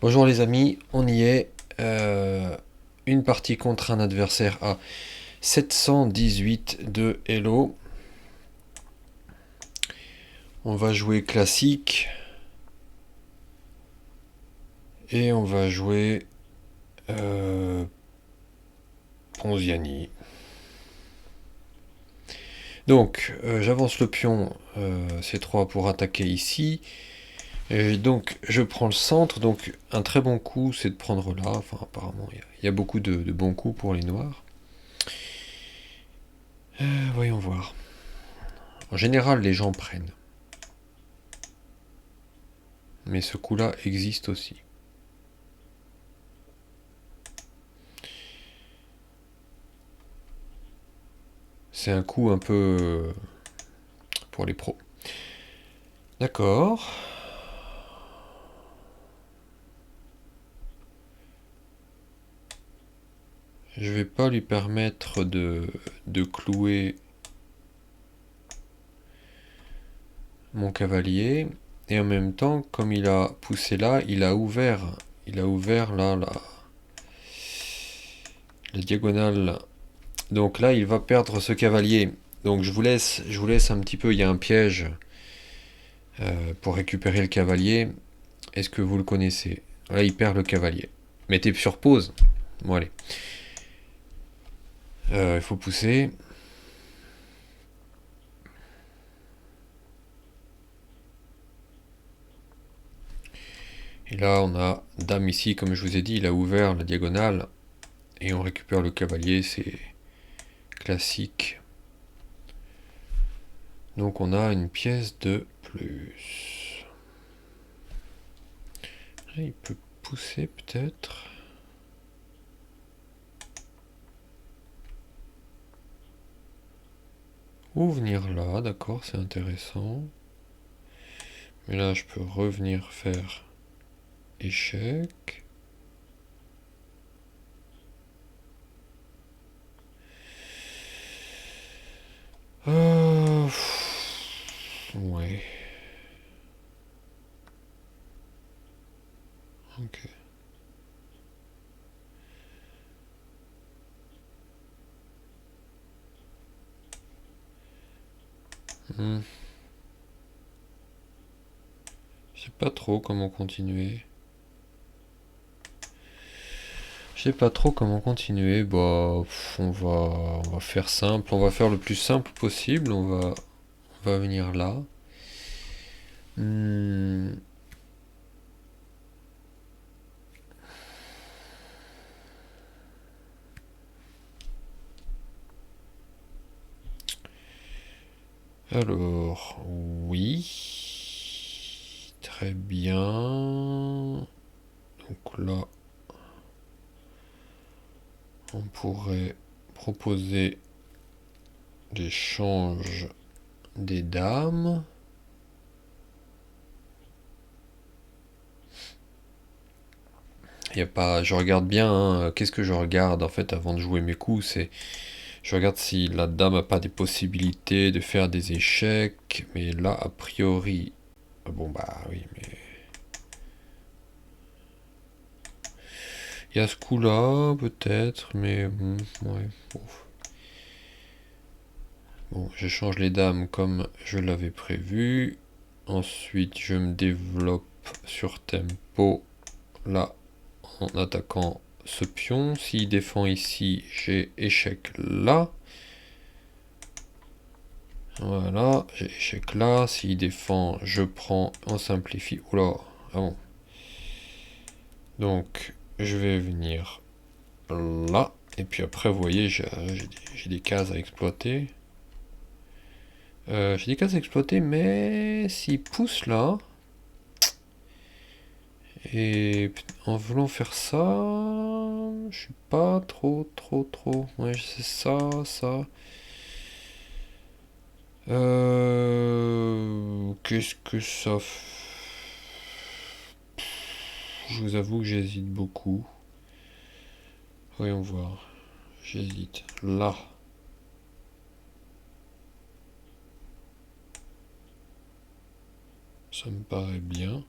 Bonjour les amis, on y est. Une partie contre un adversaire à 718 de Hello. On va jouer classique. Et on va jouer Ponziani. Donc j'avance le pion C3 pour attaquer ici. Et donc je prends le centre. Donc un très bon coup c'est de prendre là. Enfin apparemment il y a beaucoup de bons coups pour les noirs. Voyons voir. En général les gens prennent. Mais ce coup-là existe aussi. C'est un coup un peu pour les pros. D'accord. Je vais pas lui permettre de clouer mon cavalier. Et en même temps, comme il a poussé là, il a ouvert là la diagonale. Donc là, il va perdre ce cavalier. Donc je vous laisse un petit peu. Il y a un piège pour récupérer le cavalier. Est-ce que vous le connaissez? Là, il perd le cavalier. Mettez sur pause. Bon, allez. Il faut pousser. Et là, on a dame ici, comme je vous ai dit, il a ouvert la diagonale. Et on récupère le cavalier, c'est classique. Donc on a une pièce de plus. Là, il peut pousser peut-être. Ou venir là, d'accord, c'est intéressant. Mais là, je peux revenir faire échec. Ouais. Ok. Hmm. Je sais pas trop comment continuer. Je sais pas trop comment continuer. Bah, on va faire simple. On va faire le plus simple possible. On va venir là. Hmm. Alors, oui. Très bien. Donc là, on pourrait proposer l'échange des dames. Y a pas, je regarde bien, hein, qu'est-ce que je regarde en fait avant de jouer mes coups, c'est je regarde si la dame a pas des possibilités de faire des échecs, mais là a priori, bon bah oui, mais il y a ce coup-là peut-être, mais ouais, bon. Bon, j'échange les dames comme je l'avais prévu. Ensuite, je me développe sur tempo là en attaquant ce pion. S'il défend ici, j'ai échec là. Voilà, j'ai échec là. S'il défend, je prends, on simplifie. Oula, ah bon. Donc, je vais venir là. Et puis après, vous voyez, j'ai des cases à exploiter. J'ai des cases à exploiter, mais s'il pousse là, et en voulant faire ça, je suis pas trop. Ouais, c'est ça, ça. Qu'est-ce que ça Je vous avoue que j'hésite beaucoup. Voyons voir. J'hésite. Là. Ça me paraît bien.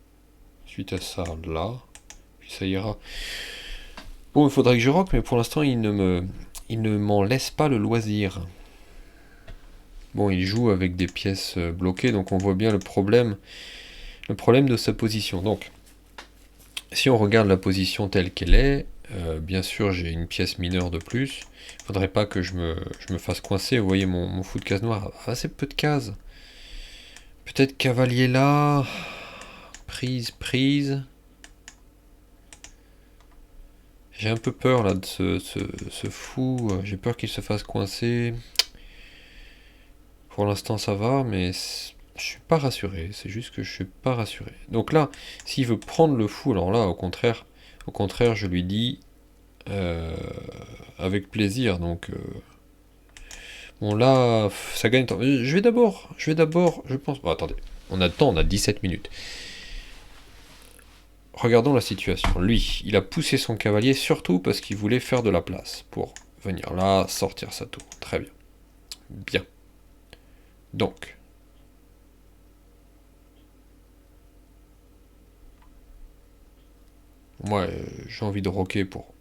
Suite à ça, là. puis ça ira. Bon, il faudrait que je roque, mais pour l'instant, il ne m'en laisse pas le loisir. Bon, il joue avec des pièces bloquées, donc on voit bien le problème de sa position. Donc, si on regarde la position telle qu'elle est, bien sûr, j'ai une pièce mineure de plus. Il faudrait pas que je me fasse coincer. Vous voyez, mon fou de case noire a assez peu de cases. Peut-être cavalier là. Prise, prise. J'ai un peu peur là de ce fou. J'ai peur qu'il se fasse coincer. Pour l'instant, ça va, mais je suis pas rassuré. C'est juste que je suis pas rassuré. Donc là, s'il veut prendre le fou, alors là, au contraire, je lui dis avec plaisir. Donc bon là, ça gagne temps. Je pense. Bon, attendez, on a le temps, on a 17 minutes. Regardons la situation. Lui, il a poussé son cavalier surtout parce qu'il voulait faire de la place pour venir là, sortir sa tour. Très bien. Bien. Donc, moi, j'ai envie de roquer pour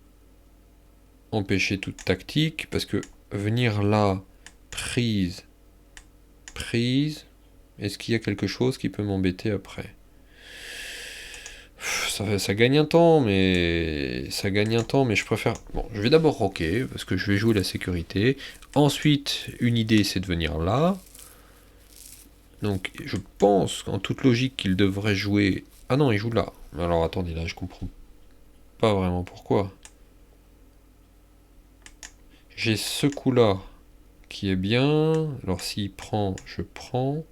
empêcher toute tactique parce que venir là, prise, prise, est-ce qu'il y a quelque chose qui peut m'embêter après? Ça gagne un temps, mais je préfère. Bon, je vais d'abord rocker parce que je vais jouer la sécurité. Ensuite, une idée, c'est de venir là. Donc, je pense qu'en toute logique, qu'il devrait jouer. Ah non, il joue là. Alors attendez, là, je comprends pas vraiment pourquoi. J'ai ce coup-là qui est bien. Alors s'il prend, je prends.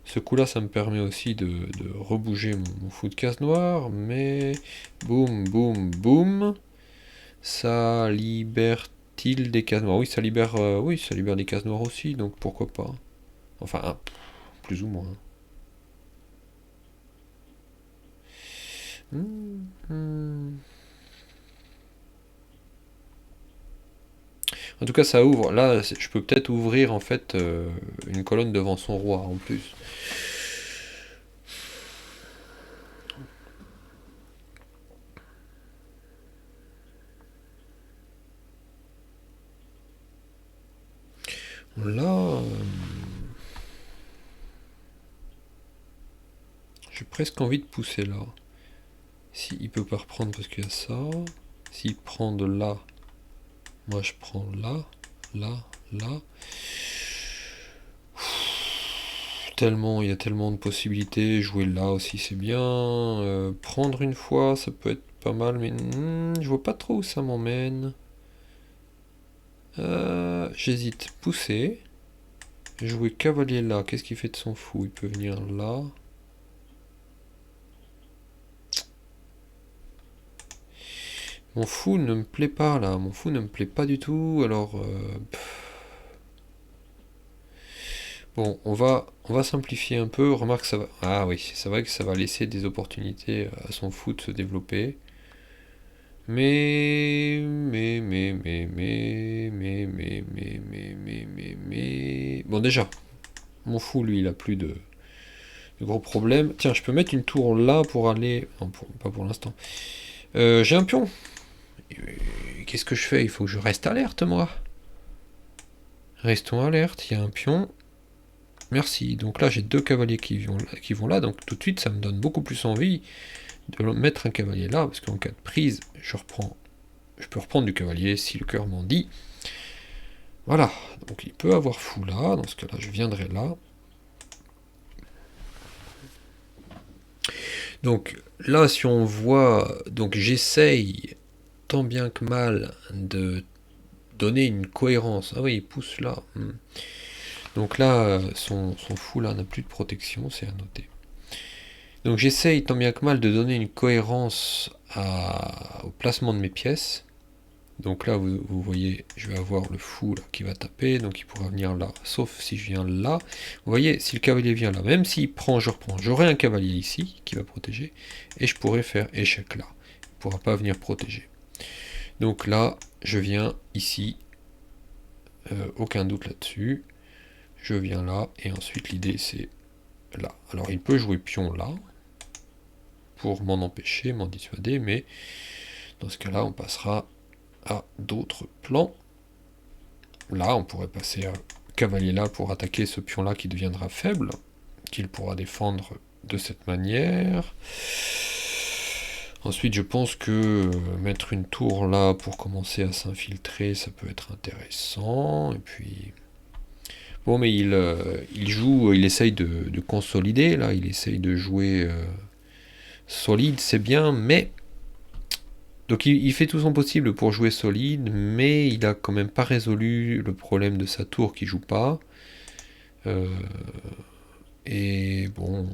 Ce coup-là, ça me permet aussi de rebouger mon fou de case noire, mais boum, boum, boum, ça libère-t-il des cases noires? Oui, ça libère des cases noires aussi, donc pourquoi pas? Enfin, plus ou moins. Hmm, hmm. En tout cas, ça ouvre. Là, je peux peut-être ouvrir en fait une colonne devant son roi en plus. Là, j'ai presque envie de pousser là. S'il peut pas reprendre parce qu'il y a ça. S'il prend de là, moi je prends là, là, là. Il y a tellement de possibilités. Jouer là aussi c'est bien. Prendre une fois, ça peut être pas mal, mais je vois pas trop où ça m'emmène. J'hésite. Pousser. Jouer cavalier là. Qu'est-ce qu'il fait de son fou? Il peut venir là. Mon fou ne me plaît pas là. Mon fou ne me plaît pas du tout. Alors, bon, on va simplifier un peu. Remarque, ça va. Ah oui, c'est vrai que ça va laisser des opportunités à son fou de se développer. Mais. Bon, déjà, mon fou, lui, il a plus de gros problèmes. Tiens, je peux mettre une tour là pour aller. Non, pas pour l'instant. J'ai un pion. Qu'est-ce que je fais? Il faut que je reste alerte, moi. Restons alerte, il y a un pion. Merci. Donc là, j'ai deux cavaliers qui vont là. Donc tout de suite, ça me donne beaucoup plus envie de mettre un cavalier là. Parce qu'en cas de prise, je peux reprendre du cavalier si le cœur m'en dit. Voilà. Donc il peut avoir fou là. Dans ce cas-là, je viendrai là. Donc là, si on voit. Donc j'essaye tant bien que mal de donner une cohérence. Ah oui, il pousse là. Donc là, son fou là n'a plus de protection, c'est à noter. Donc j'essaye tant bien que mal de donner une cohérence au placement de mes pièces. Donc là, vous voyez, je vais avoir le fou là, qui va taper, donc il pourra venir là, sauf si je viens là. Vous voyez, si le cavalier vient là, même s'il prend, je reprends. J'aurai un cavalier ici qui va protéger, et je pourrai faire échec là. Il ne pourra pas venir protéger. Donc là, je viens ici, aucun doute là-dessus. Je viens là, et ensuite l'idée c'est là. Alors il peut jouer pion là. pour m'en empêcher, m'en dissuader, mais dans ce cas-là, on passera à d'autres plans. Là, on pourrait passer à cavalier là pour attaquer ce pion-là qui deviendra faible, qu'il pourra défendre de cette manière. Ensuite, je pense que mettre une tour là pour commencer à s'infiltrer, ça peut être intéressant. Et puis... Bon, mais il joue, il essaye de consolider, là, il essaye de jouer solide, c'est bien, mais... Donc il fait tout son possible pour jouer solide, mais il a quand même pas résolu le problème de sa tour qui joue pas. Et bon...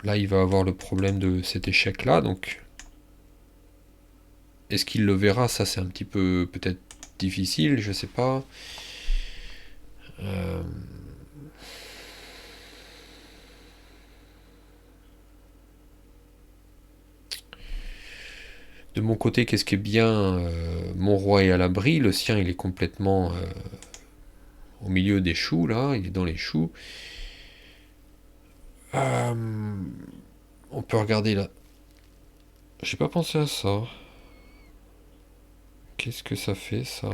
Là, il va avoir le problème de cet échec-là, donc... Est-ce qu'il le verra? Ça, c'est un petit peu peut-être difficile, je sais pas. De mon côté, qu'est-ce qui est bien? Mon roi est à l'abri, le sien, il est complètement au milieu des choux, là, il est dans les choux. On peut regarder là. J'ai pas pensé à ça. Qu'est-ce que ça fait, ça?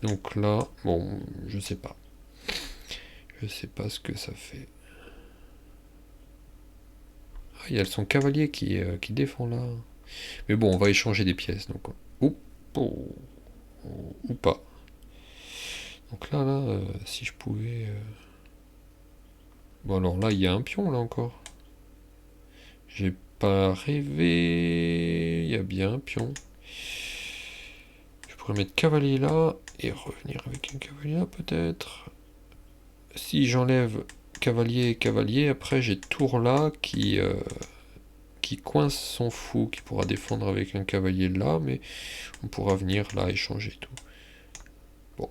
Donc là, bon, je sais pas. Je sais pas ce que ça fait. Ah, il y a son cavalier qui défend là. Mais bon, on va échanger des pièces, donc... ou pas. Donc là, si je pouvais... Bon, alors là, il y a un pion, là, encore. J'ai pas rêvé... Il y a bien un pion. Je pourrais mettre cavalier là, et revenir avec un cavalier là, peut-être. Si j'enlève cavalier et cavalier, après j'ai tour là qui coince son fou, qui pourra défendre avec un cavalier là, mais on pourra venir là échanger tout. Bon.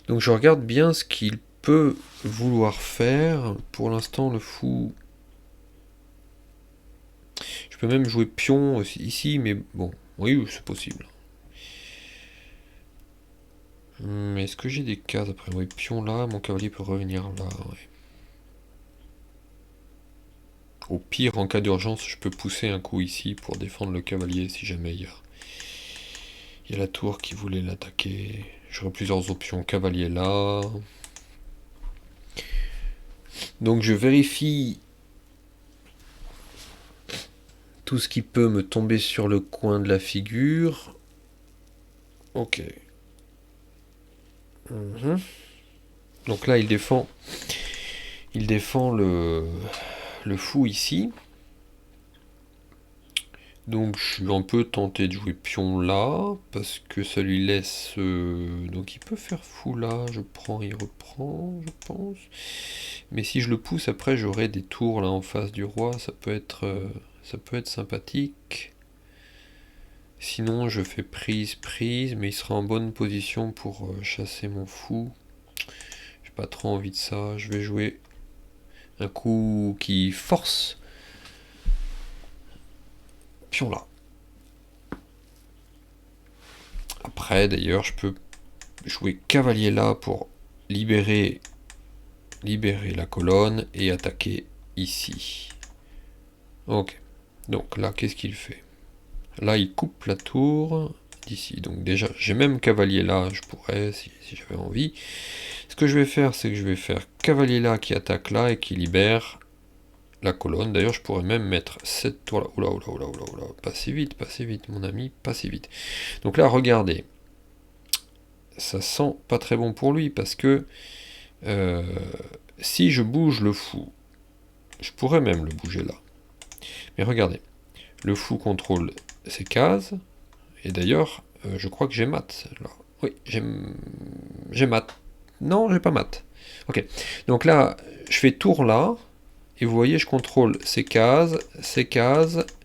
Donc je regarde bien ce qu'il peut vouloir faire. Pour l'instant, le fou... Je peux même jouer pion aussi, ici, mais bon, oui, c'est possible. Est-ce que j'ai des cases après? Oui, pion là, mon cavalier peut revenir là, ouais. Au pire, en cas d'urgence, je peux pousser un coup ici pour défendre le cavalier si jamais il y a la tour qui voulait l'attaquer. J'aurai plusieurs options. Cavalier là. Donc je vérifie tout ce qui peut me tomber sur le coin de la figure. Ok. Donc là, il défend le fou ici. Donc je suis un peu tenté de jouer pion là, parce que ça lui laisse... Donc il peut faire fou là, je prends, il reprend, je pense. Mais si je le pousse, après j'aurai des tours là en face du roi, ça peut être sympathique. Sinon je fais prise, mais il sera en bonne position pour chasser mon fou. J'ai pas trop envie de ça, je vais jouer un coup qui force. Pion là. Après, d'ailleurs, je peux jouer cavalier là pour libérer la colonne et attaquer ici. Ok. Donc là, qu'est-ce qu'il fait? Là, il coupe la tour d'ici. Donc déjà, j'ai même cavalier là, je pourrais, si j'avais envie. Ce que je vais faire, c'est que je vais faire cavalier là qui attaque là et qui libère la colonne. D'ailleurs, je pourrais même mettre cette tour là. Oula, pas si vite, mon ami, pas si vite. Donc là, regardez. Ça sent pas très bon pour lui, parce que si je bouge le fou, je pourrais même le bouger là. Mais regardez, le fou contrôle ces cases, et d'ailleurs, je crois que j'ai mat, là. Oui, j'ai mat. Non, j'ai pas mat. Ok, donc là, je fais tour là, Et vous voyez, je contrôle ces cases,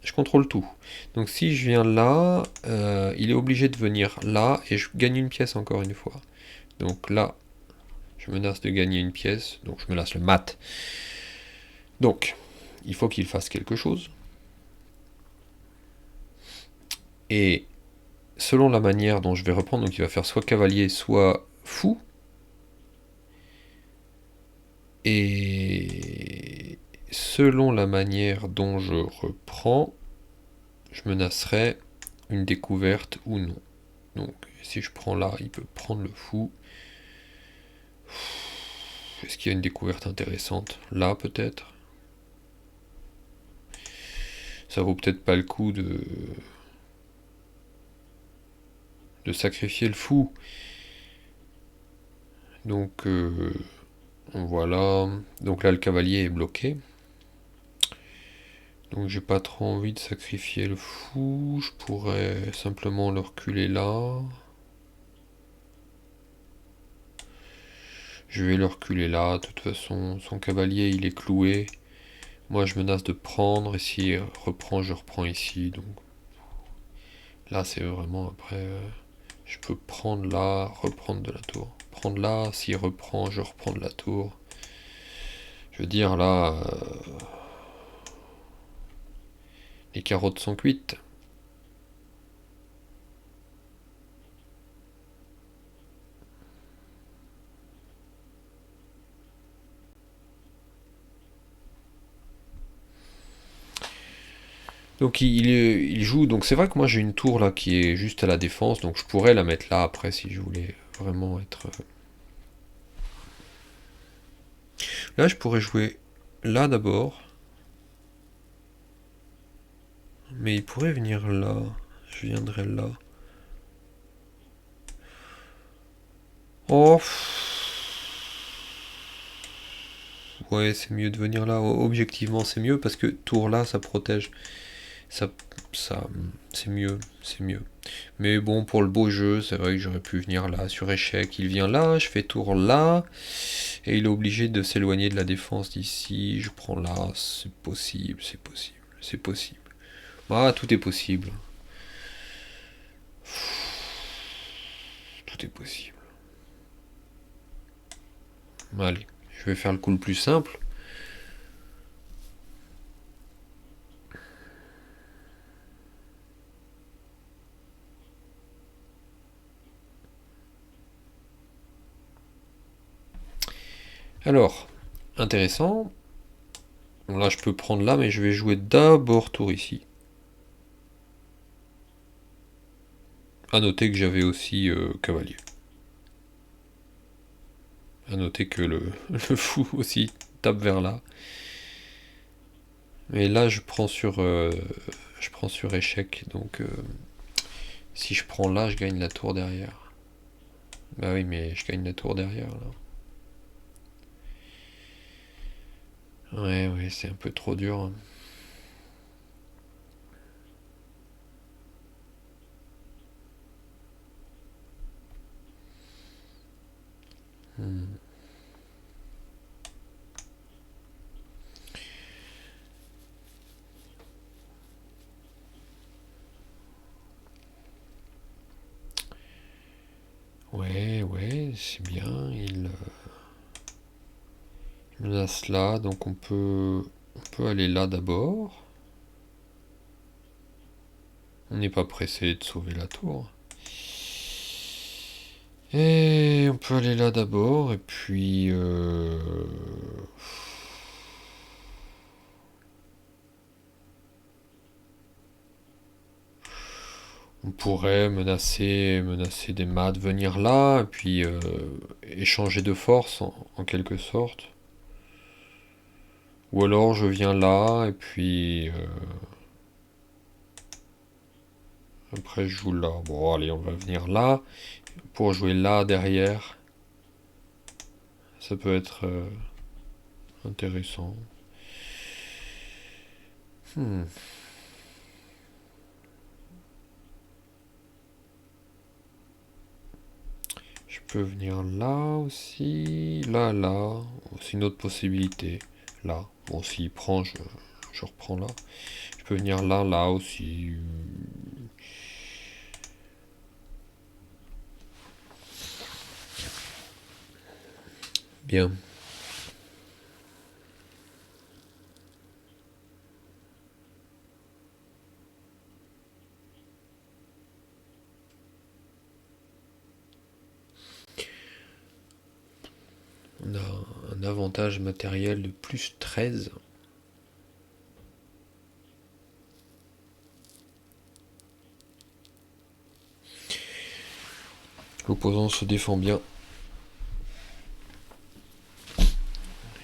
je contrôle tout. Donc si je viens là, il est obligé de venir là, et je gagne une pièce encore une fois. Donc là, je menace de gagner une pièce, donc je menace le mat. Donc, il faut qu'il fasse quelque chose. Et selon la manière dont je vais reprendre, donc il va faire soit cavalier, soit fou. Et selon la manière dont je reprends, je menacerai une découverte ou non. Donc si je prends là, il peut prendre le fou. Est-ce qu'il y a une découverte intéressante? Là peut-être. Ça vaut peut-être pas le coup de sacrifier le fou. Donc voilà. Donc là le cavalier est bloqué. Donc j'ai pas trop envie de sacrifier le fou. Je pourrais simplement le reculer là. Je vais le reculer là. De toute façon, son cavalier il est cloué. Moi je menace de prendre. Et s'il reprend, je reprends ici. Donc là c'est vraiment après. Je peux prendre là, reprendre de la tour. Prendre là, s'il reprend, je reprends de la tour. Je veux dire là. Les carottes sont cuites. Donc il joue, donc c'est vrai que moi j'ai une tour là qui est juste à la défense, donc je pourrais la mettre là après si je voulais vraiment être... Là je pourrais jouer là d'abord, mais il pourrait venir là, je viendrai là. Oh, ouais c'est mieux de venir là, objectivement c'est mieux parce que tour là ça protège, ça, ça c'est mieux, c'est mieux. Mais bon, pour le beau jeu, c'est vrai que j'aurais pu venir là sur échec. Il vient là, je fais tour là, et il est obligé de s'éloigner de la défense d'ici. Je prends là, c'est possible, c'est possible, c'est possible. Ah, tout est possible. Tout est possible. Allez, je vais faire le coup le plus simple. Alors, intéressant. Bon, là, je peux prendre là, mais je vais jouer d'abord tour ici. À noter que j'avais aussi cavalier. À noter que le fou aussi tape vers là. Et là, je prends sur échec. Donc, si je prends là, je gagne la tour derrière. Bah oui, mais je gagne la tour derrière là. Ouais, ouais, c'est un peu trop dur, hein. Hmm. Ouais, ouais, c'est bien. Il menace là, donc on peut aller là d'abord. On n'est pas pressé de sauver la tour. Et on peut aller là d'abord, et puis... on pourrait menacer des mats, venir là, et puis échanger de force en quelque sorte. Ou alors je viens là, et puis après je joue là. Bon, allez, on va venir là, pour jouer là derrière. Ça peut être intéressant. Hmm. Je peux venir là aussi, là, là. C'est une autre possibilité. là. Bon, s'il prend, je reprends là. Je peux venir là, là aussi. Bien. On a un avantage matériel de plus 13. L'opposant se défend bien.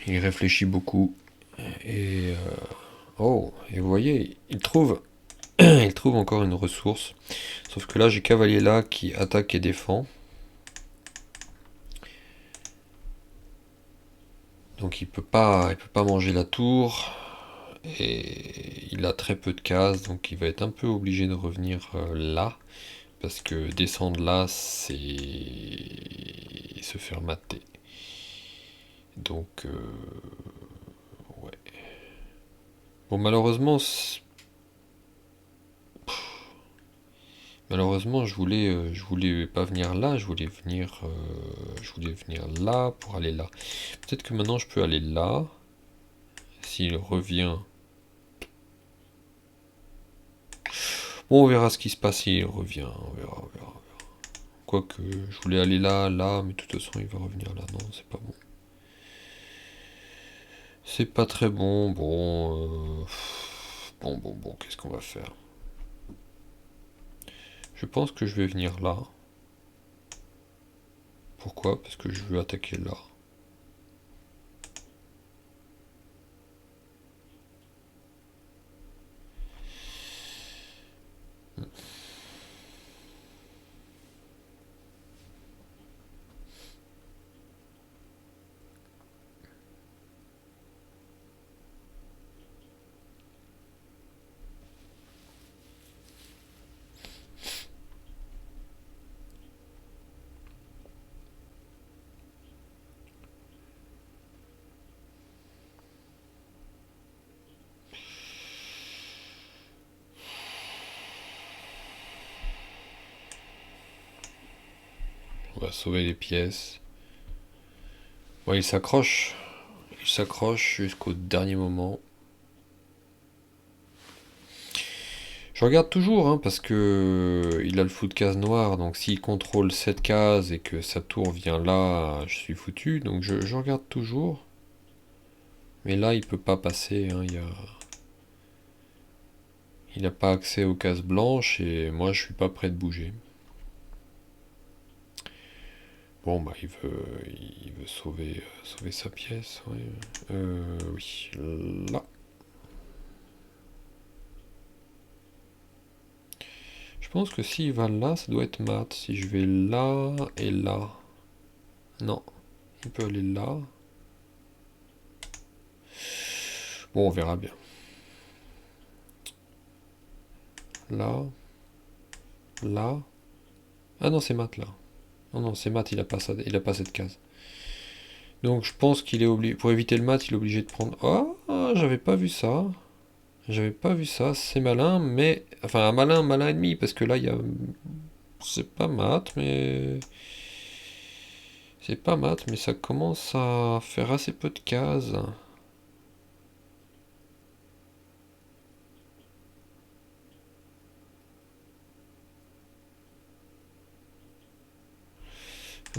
Il réfléchit beaucoup. Et oh, et vous voyez, il trouve, il trouve encore une ressource. Sauf que là, j'ai cavalier là qui attaque et défend. Donc il peut pas manger la tour. Et il a très peu de cases, donc il va être un peu obligé de revenir là. Parce que descendre là, c'est se faire mater. Donc, ouais. Bon, malheureusement, je voulais pas venir là, je voulais venir là pour aller là. Peut-être que maintenant je peux aller là. S'il revient. Bon, on verra ce qui se passe s'il revient. On verra. Quoique, je voulais aller là, là, mais de toute façon, il va revenir là. Non, c'est pas bon. C'est pas très bon. Bon, bon, qu'est-ce qu'on va faire? Je pense que je vais venir là. Pourquoi? Parce que je veux attaquer là. On va sauver les pièces. Bon, il s'accroche. Il s'accroche jusqu'au dernier moment. Je regarde toujours, hein, parce que il a le flou de case noire, donc s'il contrôle cette case et que sa tour vient là, je suis foutu. Donc je regarde toujours. Mais là, il peut pas passer, hein, il n'a pas accès aux cases blanches et moi, je suis pas prêt de bouger. Bon, bah, il veut sauver sa pièce, ouais. Oui, là. Je pense que s'il va là, ça doit être mat. Si je vais là et là. Non, il peut aller là. Bon, on verra bien. Là. Là. Ah non, c'est mat là. Non, non, c'est mat, il a pas cette case. Donc je pense qu'il est obligé. Pour éviter le mat, il est obligé de prendre. Oh, j'avais pas vu ça. J'avais pas vu ça. C'est malin, mais. Enfin, un malin et demi, parce que là, il y a. C'est pas mat, mais. C'est pas mat, mais ça commence à faire assez peu de cases.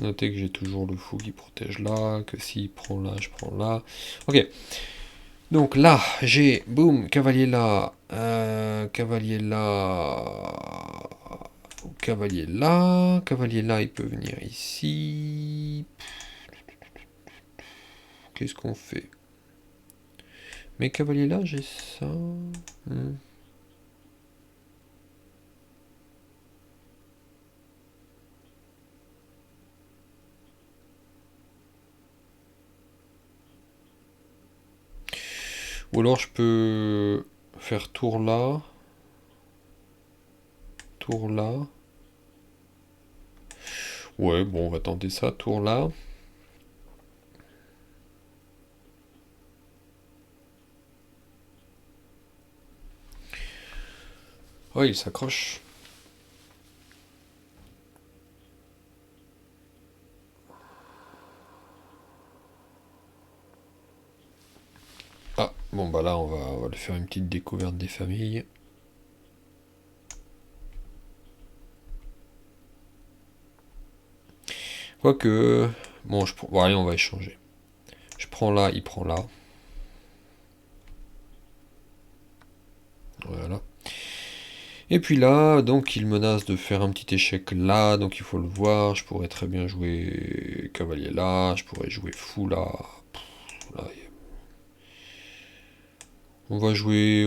Notez que j'ai toujours le fou qui protège là, que s'il prend là, je prends là. Ok. Donc là, j'ai, boum, cavalier là, cavalier là, cavalier là, il peut venir ici. Qu'est-ce qu'on fait? Mais cavalier là, j'ai ça. Ou alors je peux faire tour là, tour là. Ouais, bon, on va tenter ça, tour là. Oh, il s'accroche. Ah, bon bah là on va lui faire une petite découverte des familles. Quoique... Bon, bon, allez, on va échanger. Je prends là, il prend là. Voilà. Et puis là, donc il menace de faire un petit échec là, donc il faut le voir. Je pourrais très bien jouer cavalier là, je pourrais jouer fou là. Là, on va jouer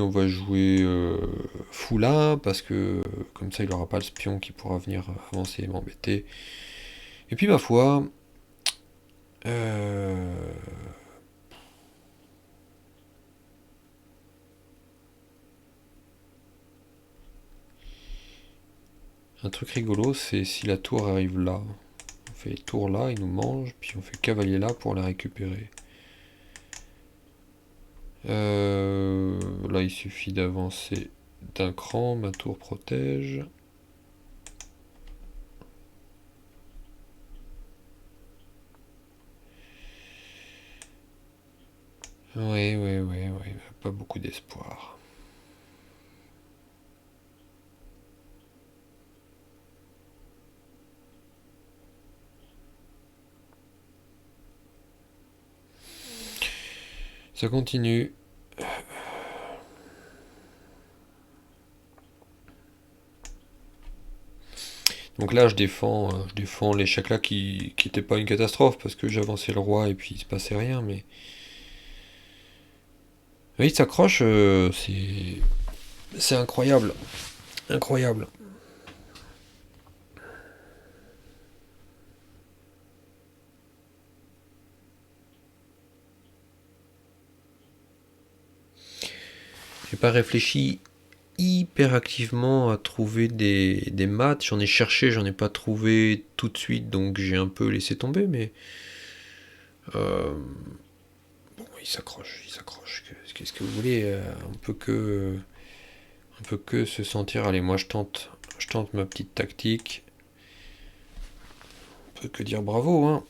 fou là, parce que comme ça il aura pas le spion qui pourra venir avancer et m'embêter. Et puis ma foi, euh, un truc rigolo, c'est si la tour arrive là. On fait tour là, il nous mange, puis on fait cavalier là pour la récupérer. Là, il suffit d'avancer d'un cran, ma tour protège. Oui, oui, oui, oui, pas beaucoup d'espoir. Ça continue. Donc là, je défends l'échec là qui n'était pas une catastrophe parce que j'avançais le roi et puis il se passait rien. Mais oui, il s'accroche, c'est incroyable, incroyable. J'ai pas réfléchi hyper activement à trouver des maths. J'en ai cherché, j'en ai pas trouvé tout de suite, donc j'ai un peu laissé tomber. Mais euh, bon, il s'accroche, il s'accroche. Qu'est-ce que vous voulez on peut que se sentir. Allez, moi je tente ma petite tactique. On peut que dire bravo, hein.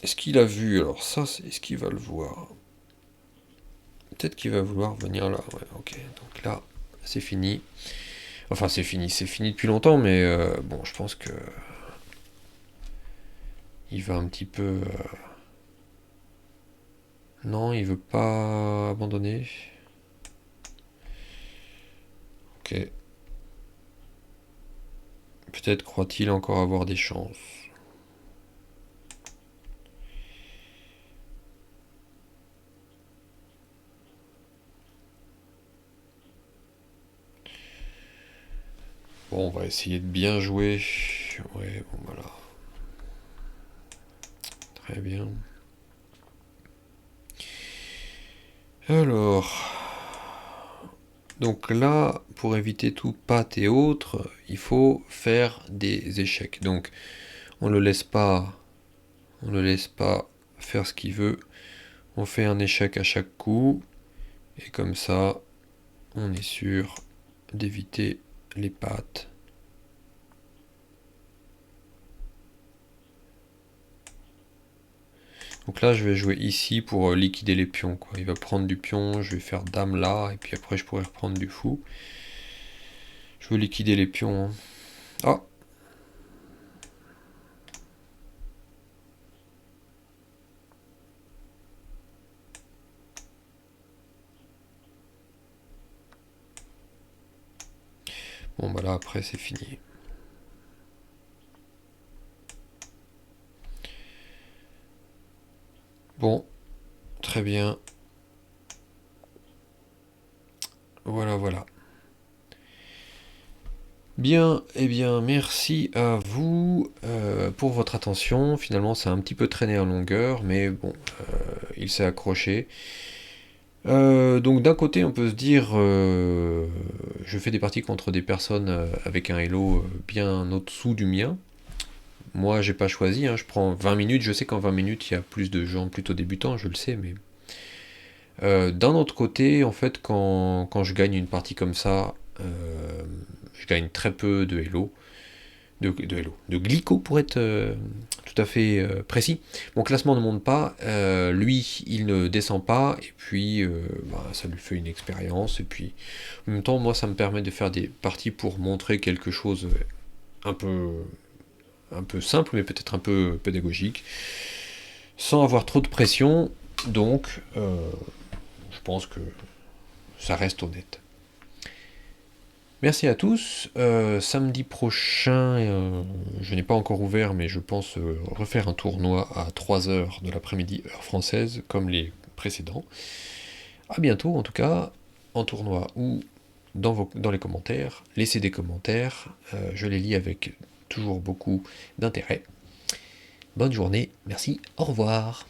Est-ce qu'il a vu? Alors ça, est-ce qu'il va le voir? Peut-être qu'il va vouloir venir là. Ouais, ok. Donc là, c'est fini. Enfin, c'est fini depuis longtemps, mais bon, je pense que il va un petit peu. Non, il veut pas abandonner. Ok. Peut-être croit-il encore avoir des chances. Bon, on va essayer de bien jouer. Ouais, bon, voilà. Très bien. Alors, donc là, pour éviter tout pâte et autres, il faut faire des échecs. Donc, on le laisse pas, on le laisse pas faire ce qu'il veut. On fait un échec à chaque coup, et comme ça, on est sûr d'éviter les pattes. Donc là, je vais jouer ici pour liquider les pions, quoi. Il va prendre du pion, je vais faire dame là, et puis après je pourrais reprendre du fou. Je veux liquider les pions, hein. Ah, bon bah là après c'est fini. Bon, très bien. Voilà, voilà. Bien, eh bien, merci à vous pour votre attention. Finalement, ça a un petit peu traîné en longueur, mais bon, il s'est accroché. Donc d'un côté, on peut se dire, je fais des parties contre des personnes avec un elo bien au-dessous du mien. Moi, j'ai pas choisi, hein, je prends 20 minutes. Je sais qu'en 20 minutes, il y a plus de gens plutôt débutants, je le sais, mais d'un autre côté, en fait, quand je gagne une partie comme ça, Je gagne très peu de Hello. De Glico pour être tout à fait précis. Mon classement ne monte pas, lui il ne descend pas, et puis ça lui fait une expérience, et puis en même temps moi ça me permet de faire des parties pour montrer quelque chose un peu, un peu simple, mais peut-être un peu pédagogique, sans avoir trop de pression, donc je pense que ça reste honnête. Merci à tous. Samedi prochain, je n'ai pas encore ouvert, mais je pense refaire un tournoi à 3h de l'après-midi, heure française, comme les précédents. À bientôt, en tout cas, en tournoi ou dans les commentaires. Laissez des commentaires, je les lis avec toujours beaucoup d'intérêt. Bonne journée, merci, au revoir.